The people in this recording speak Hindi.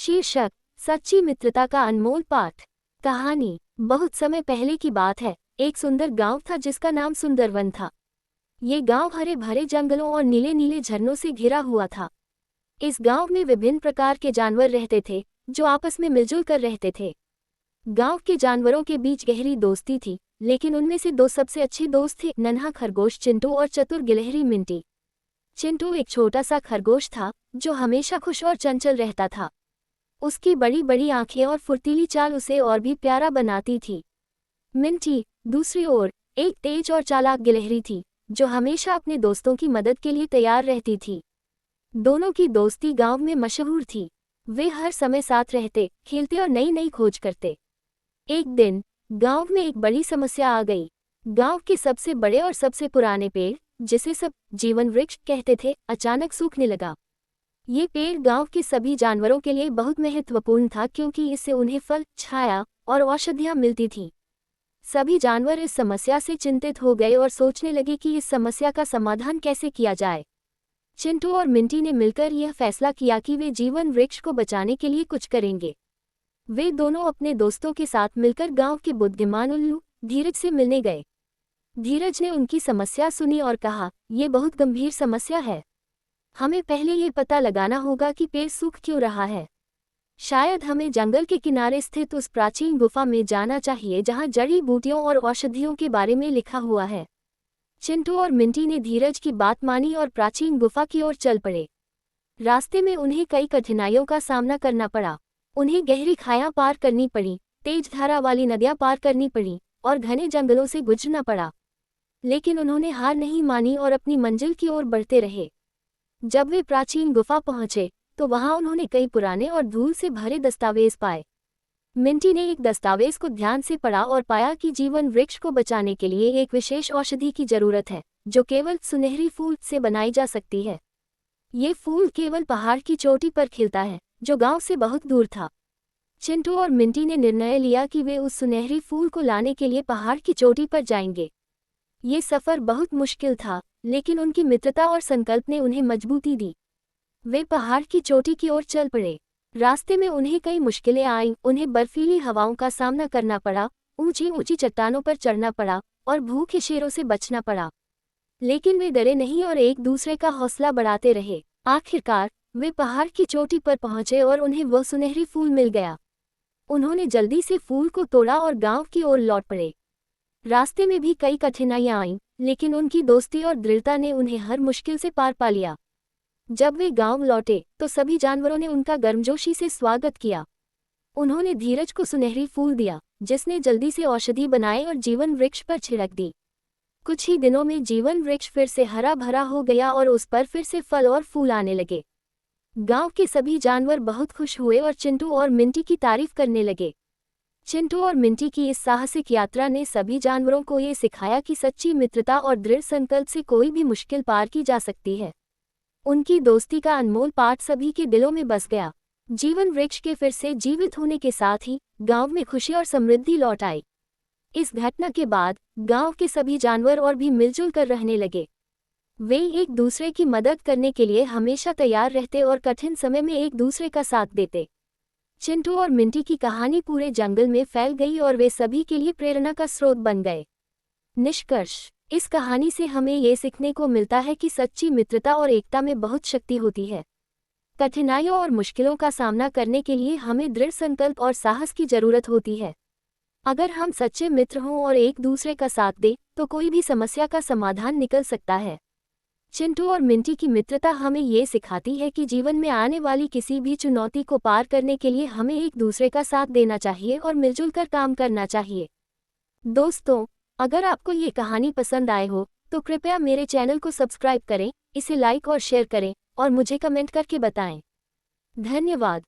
शीर्षक सच्ची मित्रता का अनमोल पाठ। कहानी। बहुत समय पहले की बात है। एक सुंदर गांव था जिसका नाम सुंदरवन था। ये गांव हरे भरे जंगलों और नीले नीले झरनों से घिरा हुआ था। इस गांव में विभिन्न प्रकार के जानवर रहते थे जो आपस में मिलजुल कर रहते थे। गांव के जानवरों के बीच गहरी दोस्ती थी, लेकिन उनमें से दो सबसे अच्छे दोस्त थे, नन्हा खरगोश चिंटू और चतुर गिलहरी मिंटी। चिंटू एक छोटा सा खरगोश था जो हमेशा खुश और चंचल रहता था। उसकी बड़ी बड़ी आंखें और फुर्तीली चाल उसे और भी प्यारा बनाती थी। मिंटी, दूसरी ओर, एक तेज और चालाक गिलहरी थी जो हमेशा अपने दोस्तों की मदद के लिए तैयार रहती थी। दोनों की दोस्ती गांव में मशहूर थी। वे हर समय साथ रहते, खेलते और नई नई खोज करते। एक दिन गांव में एक बड़ी समस्या आ गई। गांव के सबसे बड़े और सबसे पुराने पेड़, जिसे सब जीवन वृक्ष कहते थे, अचानक सूखने लगा। ये पेड़ गांव के सभी जानवरों के लिए बहुत महत्वपूर्ण था क्योंकि इससे उन्हें फल, छाया और औषधियां मिलती थीं। सभी जानवर इस समस्या से चिंतित हो गए और सोचने लगे कि इस समस्या का समाधान कैसे किया जाए। चिंटू और मिंटी ने मिलकर यह फैसला किया कि वे जीवन वृक्ष को बचाने के लिए कुछ करेंगे। वे दोनों अपने दोस्तों के साथ मिलकर गांव के बुद्धिमान उल्लू धीरज से मिलने गए। धीरज ने उनकी समस्या सुनी और कहा, "ये बहुत गंभीर समस्या है। हमें पहले ये पता लगाना होगा कि पेड़ सूख क्यों रहा है। शायद हमें जंगल के किनारे स्थित उस प्राचीन गुफा में जाना चाहिए जहां जड़ी बूटियों और औषधियों के बारे में लिखा हुआ है।" चिंटू और मिंटी ने धीरज की बात मानी और प्राचीन गुफा की ओर चल पड़े। रास्ते में उन्हें कई कठिनाइयों का सामना करना पड़ा। उन्हें गहरी खायां पार करनी पड़ी, तेज धारा वाली नदियां पार करनी पड़ी और घने जंगलों से गुजरना पड़ा। लेकिन उन्होंने हार नहीं मानी और अपनी मंजिल की ओर बढ़ते रहे। जब वे प्राचीन गुफा पहुंचे तो वहां उन्होंने कई पुराने और धूल से भरे दस्तावेज पाए। मिंटी ने एक दस्तावेज को ध्यान से पढ़ा और पाया कि जीवन वृक्ष को बचाने के लिए एक विशेष औषधि की जरूरत है जो केवल सुनहरी फूल से बनाई जा सकती है। ये फूल केवल पहाड़ की चोटी पर खिलता है जो गांव से बहुत दूर था। चिंटू और मिंटी ने निर्णय लिया कि वे उस सुनहरी फूल को लाने के लिए पहाड़ की चोटी पर जाएंगे। ये सफर बहुत मुश्किल था, लेकिन उनकी मित्रता और संकल्प ने उन्हें मजबूती दी। वे पहाड़ की चोटी की ओर चल पड़े। रास्ते में उन्हें कई मुश्किलें आईं। उन्हें बर्फीली हवाओं का सामना करना पड़ा, ऊंची ऊंची चट्टानों पर चढ़ना पड़ा और भूखे शेरों से बचना पड़ा। लेकिन वे डरे नहीं और एक दूसरे का हौसला बढ़ाते रहे। आखिरकार वे पहाड़ की चोटी पर पहुंचे और उन्हें वह सुनहरी फूल मिल गया। उन्होंने जल्दी से फूल को तोड़ा और गांव की ओर लौट पड़े। रास्ते में भी कई कठिनाइयां आईं, लेकिन उनकी दोस्ती और दृढ़ता ने उन्हें हर मुश्किल से पार पा लिया। जब वे गांव लौटे तो सभी जानवरों ने उनका गर्मजोशी से स्वागत किया। उन्होंने धीरज को सुनहरी फूल दिया, जिसने जल्दी से औषधि बनाए और जीवन वृक्ष पर छिड़क दी। कुछ ही दिनों में जीवन वृक्ष फिर से हरा भरा हो गया और उस पर फिर से फल और फूल आने लगे। गांव के सभी जानवर बहुत खुश हुए और चिंटू और मिंटी की तारीफ करने लगे। चिंटू और मिंटी की इस साहसिक यात्रा ने सभी जानवरों को ये सिखाया कि सच्ची मित्रता और दृढ़ संकल्प से कोई भी मुश्किल पार की जा सकती है। उनकी दोस्ती का अनमोल पाठ सभी के दिलों में बस गया। जीवन वृक्ष के फिर से जीवित होने के साथ ही गांव में खुशी और समृद्धि लौट आई। इस घटना के बाद गांव के सभी जानवर और भी मिलजुल कर रहने लगे। वे एक दूसरे की मदद करने के लिए हमेशा तैयार रहते और कठिन समय में एक दूसरे का साथ देते। चिंटू और मिंटी की कहानी पूरे जंगल में फैल गई और वे सभी के लिए प्रेरणा का स्रोत बन गए। निष्कर्ष। इस कहानी से हमें ये सीखने को मिलता है कि सच्ची मित्रता और एकता में बहुत शक्ति होती है। कठिनाइयों और मुश्किलों का सामना करने के लिए हमें दृढ़ संकल्प और साहस की जरूरत होती है। अगर हम सच्चे मित्र हों और एक दूसरे का साथ दें तो कोई भी समस्या का समाधान निकल सकता है। चिंटू और मिंटी की मित्रता हमें ये सिखाती है कि जीवन में आने वाली किसी भी चुनौती को पार करने के लिए हमें एक दूसरे का साथ देना चाहिए और मिलजुल कर काम करना चाहिए। दोस्तों, अगर आपको ये कहानी पसंद आए हो तो कृपया मेरे चैनल को सब्सक्राइब करें, इसे लाइक और शेयर करें और मुझे कमेंट करके बताएं। धन्यवाद।